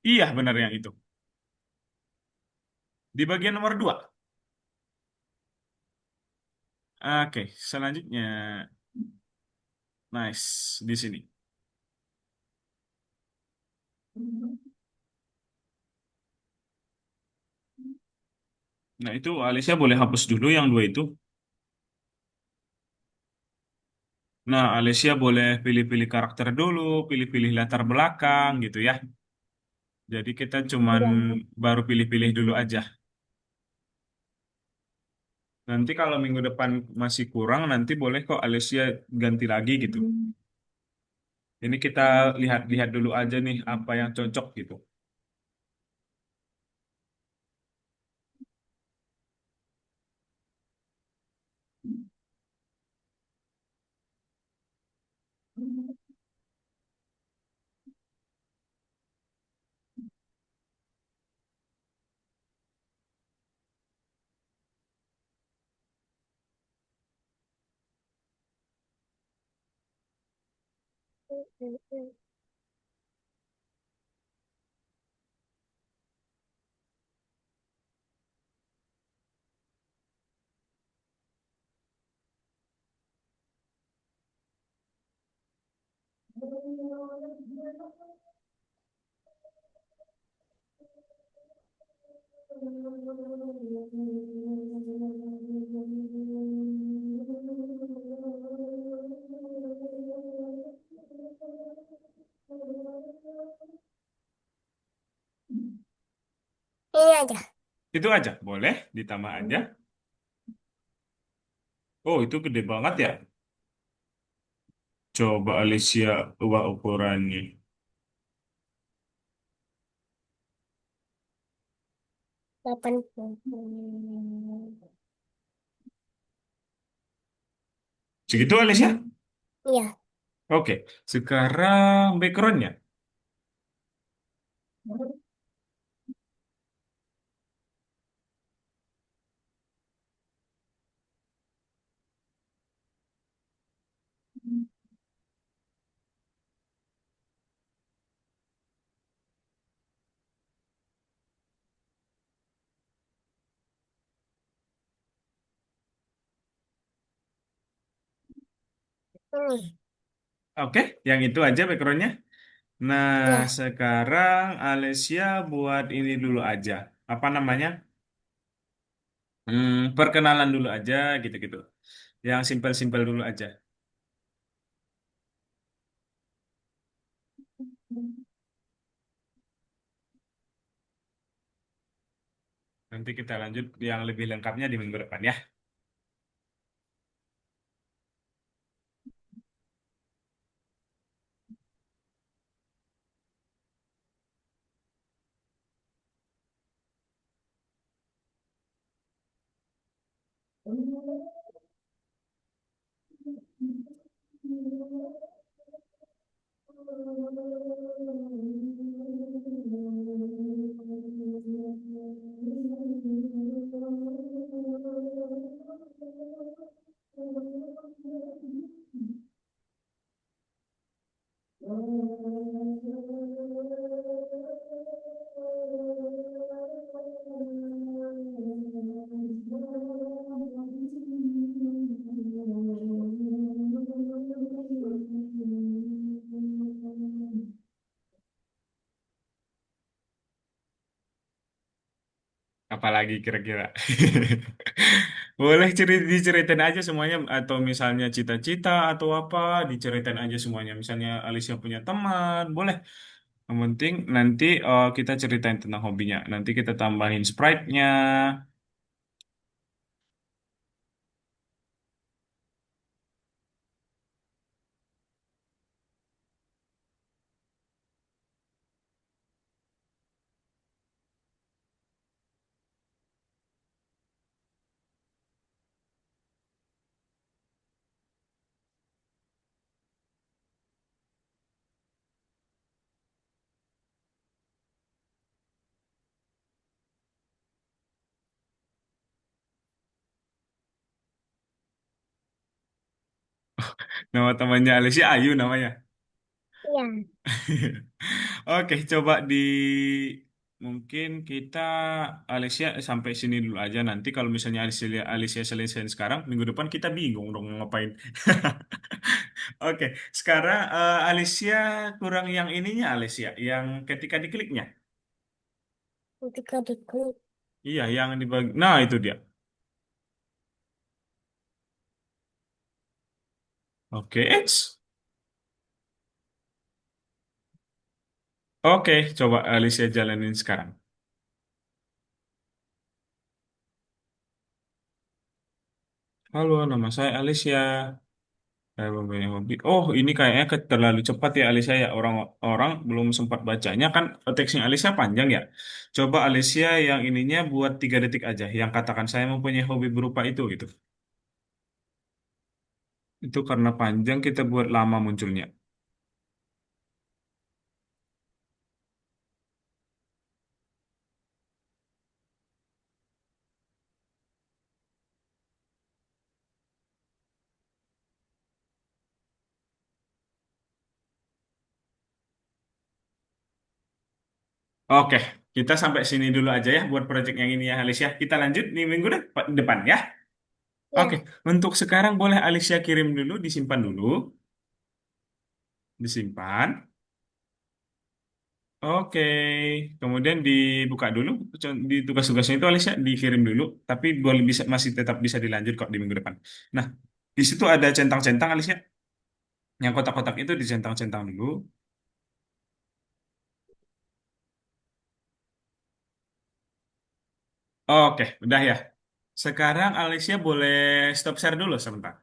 Iya benar yang itu. Di bagian nomor 2. Oke, selanjutnya. Nice, di sini. Nah, itu Alicia boleh hapus dulu yang dua itu. Nah, Alicia boleh pilih-pilih karakter dulu, pilih-pilih latar belakang gitu ya. Jadi kita cuman Ya. baru pilih-pilih dulu aja. Nanti kalau minggu depan masih kurang, nanti boleh kok Alicia ganti lagi gitu. Ini kita lihat-lihat dulu aja nih apa yang cocok gitu. Ini aja. Itu aja, boleh ditambah aja. Oh, itu gede banget ya. Coba Alicia ubah ukurannya. 80. Segitu Alicia? Iya. Oke, sekarang backgroundnya. Ini. Oke, yang itu aja backgroundnya. Nah, Ya. sekarang Alicia buat ini dulu aja. Apa namanya? Perkenalan dulu aja gitu-gitu. Yang simpel-simpel dulu aja. Nanti kita lanjut yang lebih lengkapnya di minggu depan ya. Apalagi kira-kira. Boleh diceritain aja semuanya atau misalnya cita-cita atau apa, diceritain aja semuanya. Misalnya Alicia punya teman, boleh. Yang penting nanti kita ceritain tentang hobinya. Nanti kita tambahin sprite-nya. Nama temannya Alicia Ayu namanya. Iya. Oke, coba mungkin kita Alicia sampai sini dulu aja. Nanti kalau misalnya Alicia selesai sekarang, minggu depan kita bingung dong ngapain. Oke, sekarang Alicia kurang yang ininya Alicia, yang ketika dikliknya. Ketika diklik. Iya, yang dibagi. Nah, itu dia. Oke, X. Oke, coba Alicia jalanin sekarang. Halo, nama saya Alicia. Saya mempunyai hobi. Oh, ini kayaknya terlalu cepat ya Alicia ya. Orang-orang belum sempat bacanya kan teksnya Alicia panjang ya. Coba Alicia yang ininya buat 3 detik aja. Yang katakan saya mempunyai hobi berupa itu gitu. Itu karena panjang kita buat lama munculnya. Oke, kita sampai sini dulu aja ya buat project yang ini ya Alicia. Kita lanjut di minggu depan ya. Oke, Ya. untuk sekarang boleh Alicia kirim dulu, disimpan dulu. Disimpan. Oke, kemudian dibuka dulu di tugas-tugasnya itu Alicia dikirim dulu, tapi boleh bisa masih tetap bisa dilanjut kok di minggu depan. Nah, di situ ada centang-centang Alicia, yang kotak-kotak itu dicentang-centang dulu. Oke, udah ya. Sekarang Alicia boleh stop share dulu sebentar.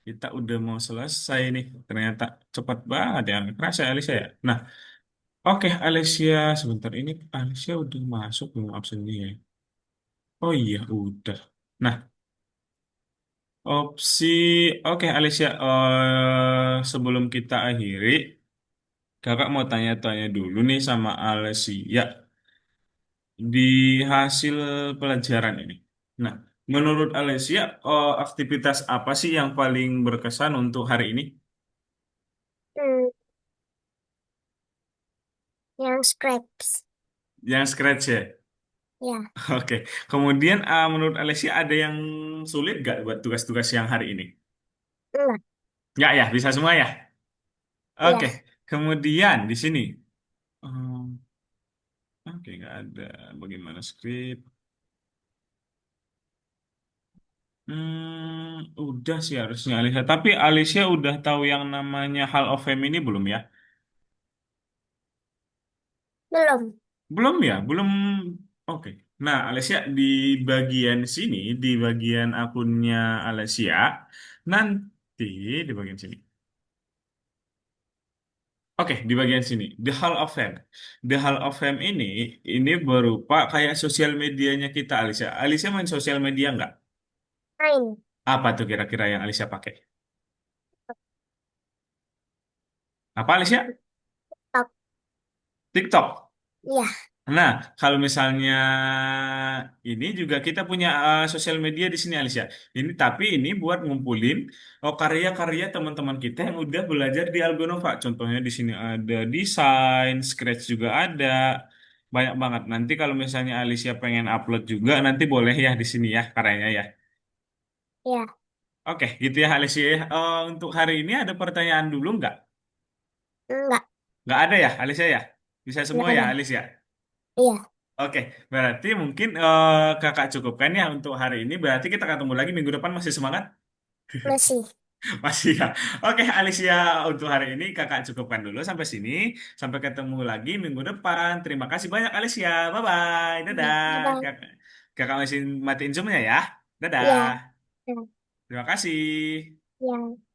Kita udah mau selesai nih. Ternyata cepat banget ya. Kerasa ya, Alicia ya. Nah, oke Alicia sebentar ini Alicia udah masuk belum absennya ya? Oh iya udah. Nah, opsi oke Alicia sebelum kita akhiri, kakak mau tanya-tanya dulu nih sama Alicia di hasil pelajaran ini. Nah, menurut Alicia aktivitas apa sih yang paling berkesan untuk hari ini? Hmm, yang scraps. Yang scratch ya. Ya, Oke. Kemudian menurut Alicia ada yang sulit gak buat tugas-tugas yang hari ini? enggak. Nggak ya, bisa semua ya. Oke. Ya, Kemudian di sini. Oke, nggak ada. Bagaimana skrip? Udah sih harusnya Alicia. Tapi Alicia udah tahu yang namanya Hall of Fame ini belum ya? belum. Belum ya? Belum. Oke. Nah, Alicia di bagian sini, di bagian akunnya Alicia, nanti di bagian sini. Oke, di bagian sini, The Hall of Fame. The Hall of Fame ini berupa kayak sosial medianya kita, Alicia. Alicia main sosial media nggak? Main. Apa tuh kira-kira yang Alicia pakai? Apa Alicia? Tok. TikTok. Ya, Nah, kalau misalnya ini juga kita punya sosial media di sini, Alicia. Ini tapi ini buat ngumpulin karya-karya teman-teman kita yang udah belajar di Algonova. Contohnya di sini ada desain, Scratch juga ada, banyak banget. Nanti kalau misalnya Alicia pengen upload juga, nanti boleh ya di sini ya karyanya ya. ya, Oke, gitu ya Alicia. Untuk hari ini ada pertanyaan dulu nggak? enggak. Nggak ada ya, Alicia ya? Bisa Enggak semua ya, ada. Alicia? Iya, Oke, berarti mungkin kakak cukupkan ya untuk hari ini. Berarti kita ketemu lagi minggu depan masih semangat? masih. Masih ya. Oke, Alicia, untuk hari ini kakak cukupkan dulu sampai sini. Sampai ketemu lagi minggu depan. Terima kasih banyak Alicia. Bye-bye. Iya, Dadah. bye-bye. Kakak, kakak masih matiin Zoom-nya ya. Iya, Dadah. nah, Terima kasih. iya.